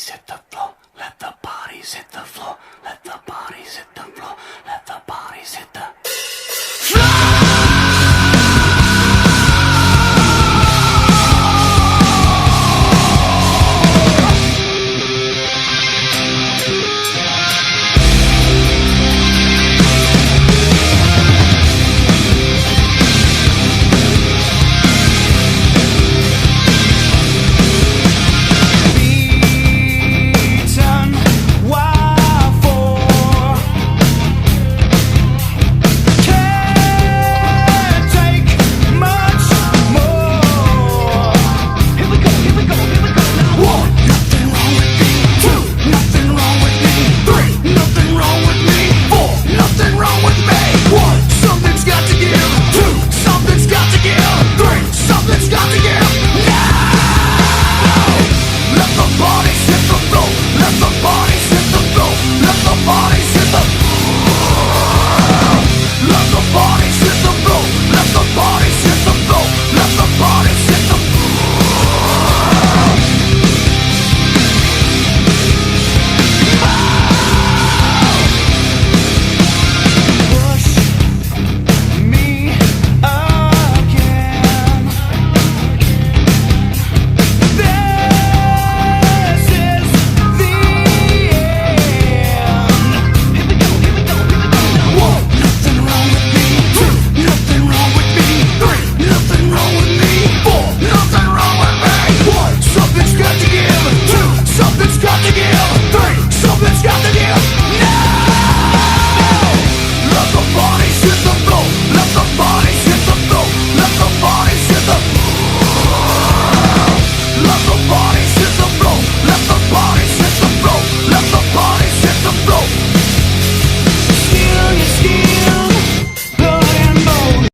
bodies hit the floor. Let the bodies hit the floor. Let the bodies hit the floor. Let the bodies hit the bodies hit the